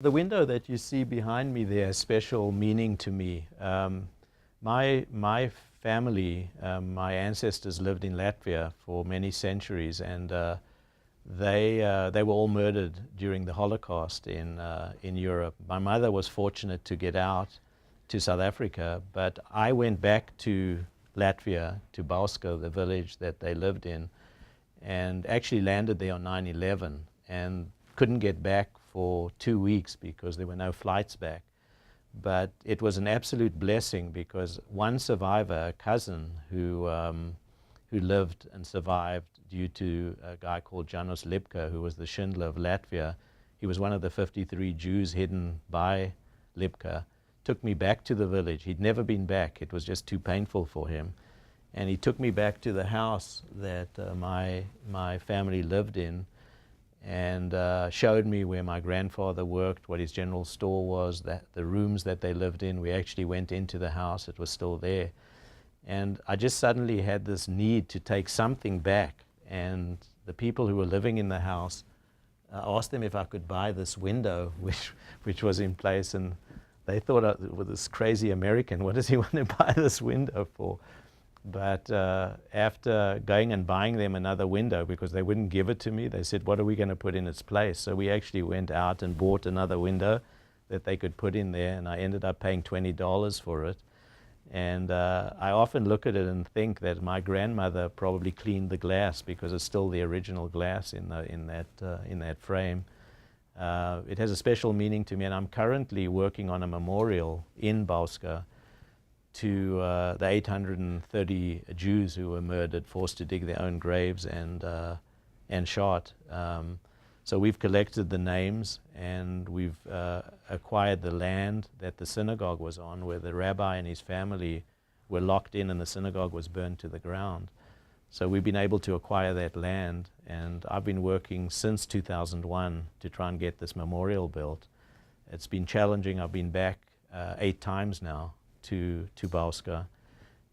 The window that you see behind me there has special meaning to me. My family, my ancestors lived in Latvia for many centuries, and they were all murdered during the Holocaust in Europe. My mother was fortunate to get out to South Africa, but I went back to Latvia, to Bauska, the village that they lived in, and actually landed there on 9/11 and couldn't get back for 2 weeks because there were no flights back. But it was an absolute blessing because one survivor, a cousin who lived and survived due to a guy called Janos Lipka, who was the Schindler of Latvia. He was one of the 53 Jews hidden by Lipka, took me back to the village. He'd never been back. It was just too painful for him. And he took me back to the house that my family lived in, and showed me where my grandfather worked, what his general store was, the rooms that they lived in. We actually went into the house. It was still there. And I just suddenly had this need to take something back. And the people who were living in the house, asked them if I could buy this window, which was in place. And they thought I was this crazy American. What does he want to buy this window for? But after going and buying them another window, because they wouldn't give it to me, they said, what are we going to put in its place? So we actually went out and bought another window that they could put in there, and I ended up paying $20 for it. And I often look at it and think that my grandmother probably cleaned the glass, because it's still the original glass in that frame. It has a special meaning to me, and I'm currently working on a memorial in Bauska to the 830 Jews who were murdered, forced to dig their own graves and shot. So we've collected the names, and we've acquired the land that the synagogue was on, where the rabbi and his family were locked in and the synagogue was burned to the ground. So we've been able to acquire that land, and I've been working since 2001 to try and get this memorial built. It's been challenging. I've been back 8 times now to Bauska,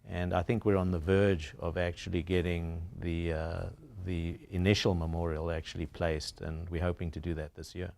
and I think we're on the verge of actually getting the initial memorial actually placed, and we're hoping to do that this year.